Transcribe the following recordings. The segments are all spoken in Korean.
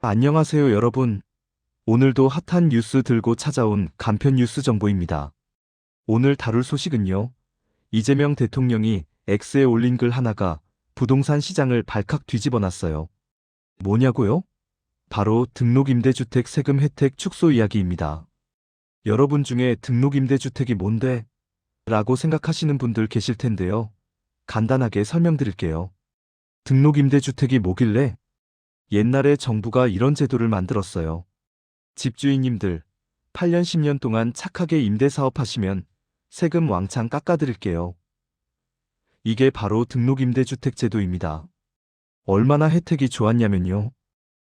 안녕하세요, 여러분. 오늘도 핫한 뉴스 들고 찾아온 간편 뉴스 정보입니다. 오늘 다룰 소식은요. 이재명 대통령이 X에 올린 글 하나가 부동산 시장을 발칵 뒤집어 놨어요. 뭐냐고요? 바로 등록임대주택 세금 혜택 축소 이야기입니다. 여러분 중에 등록임대주택이 뭔데? 라고 생각하시는 분들 계실 텐데요. 간단하게 설명드릴게요. 등록임대주택이 뭐길래? 옛날에 정부가 이런 제도를 만들었어요. 집주인님들, 8년 10년 동안 착하게 임대사업 하시면 세금 왕창 깎아드릴게요. 이게 바로 등록임대주택 제도입니다. 얼마나 혜택이 좋았냐면요.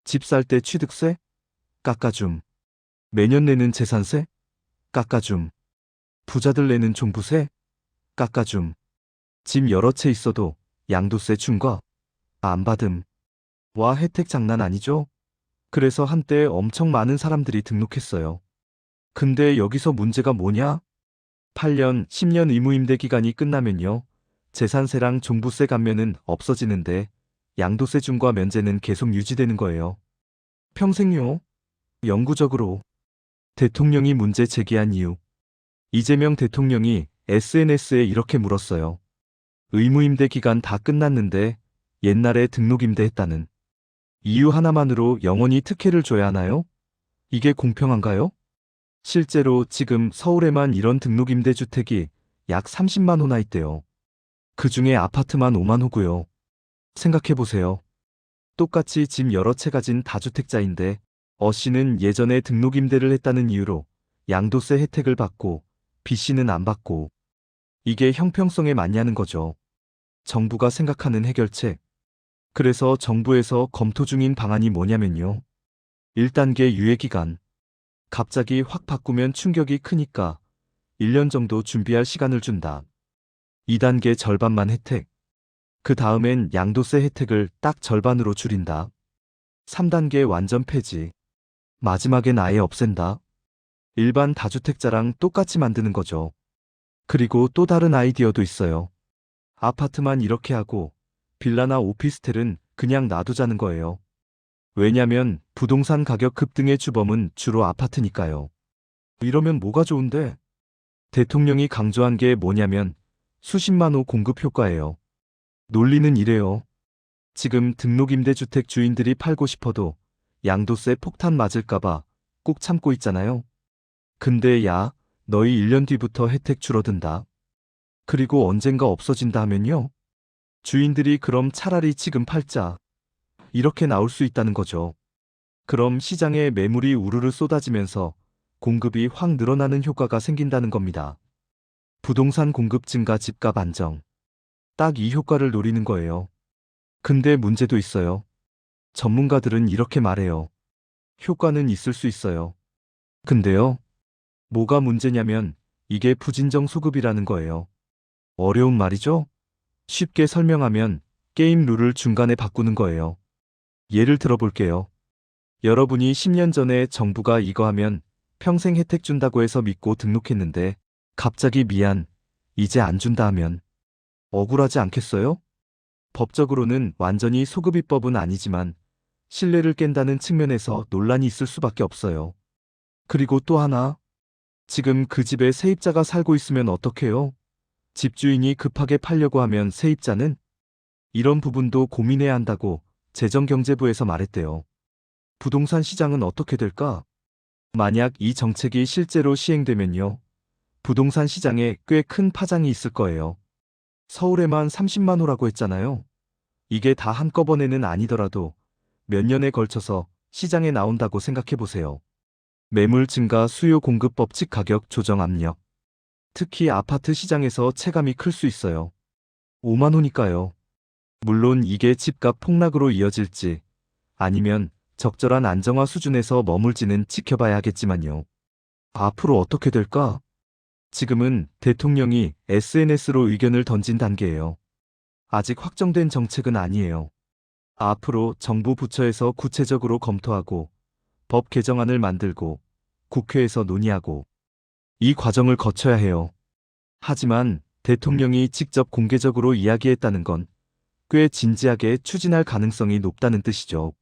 집 살 때 취득세? 깎아줌. 매년 내는 재산세? 깎아줌. 부자들 내는 종부세? 깎아줌. 집 여러 채 있어도 양도세 중과 안 받음. 와, 혜택 장난 아니죠? 그래서 한때 엄청 많은 사람들이 등록했어요. 근데 여기서 문제가 뭐냐? 8년, 10년 의무임대 기간이 끝나면요. 재산세랑 종부세 감면은 없어지는데 양도세 중과 면제는 계속 유지되는 거예요. 평생요. 영구적으로. 대통령이 문제 제기한 이유. 이재명 대통령이 SNS에 이렇게 물었어요. 의무임대 기간 다 끝났는데 옛날에 등록임대 했다는 이유 하나만으로 영원히 특혜를 줘야 하나요? 이게 공평한가요? 실제로 지금 서울에만 이런 등록임대주택이 약 30만 호나 있대요. 그 중에 아파트만 5만 호고요. 생각해보세요. 똑같이 집 여러 채 가진 다주택자인데 씨는 예전에 등록임대를 했다는 이유로 양도세 혜택을 받고 B씨는 안 받고 이게 형평성에 맞냐는 거죠. 정부가 생각하는 해결책. 그래서 정부에서 검토 중인 방안이 뭐냐면요. 1단계 유예기간. 갑자기 확 바꾸면 충격이 크니까 1년 정도 준비할 시간을 준다. 2단계 절반만 혜택. 그 다음엔 양도세 혜택을 딱 절반으로 줄인다. 3단계 완전 폐지. 마지막엔 아예 없앤다. 일반 다주택자랑 똑같이 만드는 거죠. 그리고 또 다른 아이디어도 있어요. 아파트만 이렇게 하고 빌라나 오피스텔은 그냥 놔두자는 거예요. 왜냐면 부동산 가격 급등의 주범은 주로 아파트니까요. 이러면 뭐가 좋은데? 대통령이 강조한 게 뭐냐면 수십만 호 공급 효과예요. 논리는 이래요. 지금 등록임대주택 주인들이 팔고 싶어도 양도세 폭탄 맞을까봐 꾹 참고 있잖아요. 근데 야, 너희 1년 뒤부터 혜택 줄어든다. 그리고 언젠가 없어진다 하면요. 주인들이 그럼 차라리 지금 팔자. 이렇게 나올 수 있다는 거죠. 그럼 시장에 매물이 우르르 쏟아지면서 공급이 확 늘어나는 효과가 생긴다는 겁니다. 부동산 공급 증가, 집값 안정. 딱 이 효과를 노리는 거예요. 근데 문제도 있어요. 전문가들은 이렇게 말해요. 효과는 있을 수 있어요. 근데요. 뭐가 문제냐면 이게 부진정 소급이라는 거예요. 어려운 말이죠? 쉽게 설명하면 게임 룰을 중간에 바꾸는 거예요. 예를 들어볼게요. 여러분이 10년 전에 정부가 이거 하면 평생 혜택 준다고 해서 믿고 등록했는데 갑자기 미안, 이제 안 준다 하면 억울하지 않겠어요? 법적으로는 완전히 소급입법은 아니지만 신뢰를 깬다는 측면에서 논란이 있을 수밖에 없어요. 그리고 또 하나, 지금 그 집에 세입자가 살고 있으면 어떡해요? 집주인이 급하게 팔려고 하면 세입자는? 이런 부분도 고민해야 한다고 재정경제부에서 말했대요. 부동산 시장은 어떻게 될까? 만약 이 정책이 실제로 시행되면요. 부동산 시장에 꽤 큰 파장이 있을 거예요. 서울에만 30만 호라고 했잖아요. 이게 다 한꺼번에는 아니더라도 몇 년에 걸쳐서 시장에 나온다고 생각해 보세요. 매물 증가, 수요 공급, 법칙 가격 조정 압력. 특히 아파트 시장에서 체감이 클 수 있어요. 5만 호니까요. 물론 이게 집값 폭락으로 이어질지 아니면 적절한 안정화 수준에서 머물지는 지켜봐야 하겠지만요. 앞으로 어떻게 될까? 지금은 대통령이 SNS로 의견을 던진 단계예요. 아직 확정된 정책은 아니에요. 앞으로 정부 부처에서 구체적으로 검토하고 법 개정안을 만들고 국회에서 논의하고 이 과정을 거쳐야 해요. 하지만 대통령이 직접 공개적으로 이야기했다는 건 꽤 진지하게 추진할 가능성이 높다는 뜻이죠.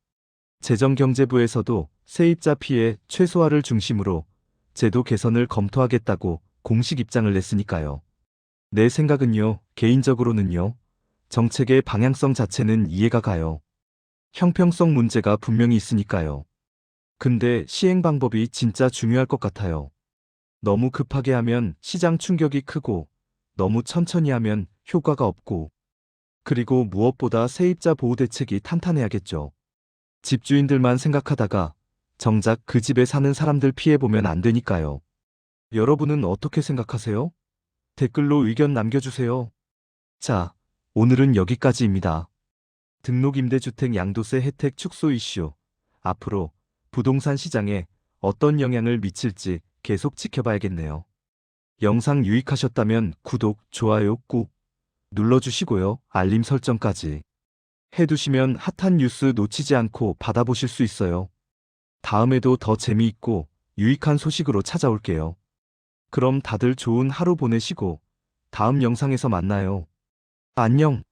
재정경제부에서도 세입자 피해 최소화를 중심으로 제도 개선을 검토하겠다고 공식 입장을 냈으니까요. 내 생각은요, 개인적으로는요, 정책의 방향성 자체는 이해가 가요. 형평성 문제가 분명히 있으니까요. 근데 시행 방법이 진짜 중요할 것 같아요. 너무 급하게 하면 시장 충격이 크고, 너무 천천히 하면 효과가 없고, 그리고 무엇보다 세입자 보호 대책이 탄탄해야겠죠. 집주인들만 생각하다가 정작 그 집에 사는 사람들 피해보면 안 되니까요. 여러분은 어떻게 생각하세요? 댓글로 의견 남겨주세요. 자, 오늘은 여기까지입니다. 등록임대주택 양도세 혜택 축소 이슈. 앞으로 부동산 시장에 어떤 영향을 미칠지 계속 지켜봐야겠네요. 영상 유익하셨다면 구독, 좋아요 꾹 눌러주시고요. 알림 설정까지 해두시면 핫한 뉴스 놓치지 않고 받아보실 수 있어요. 다음에도 더 재미있고 유익한 소식으로 찾아올게요. 그럼 다들 좋은 하루 보내시고 다음 영상에서 만나요. 안녕.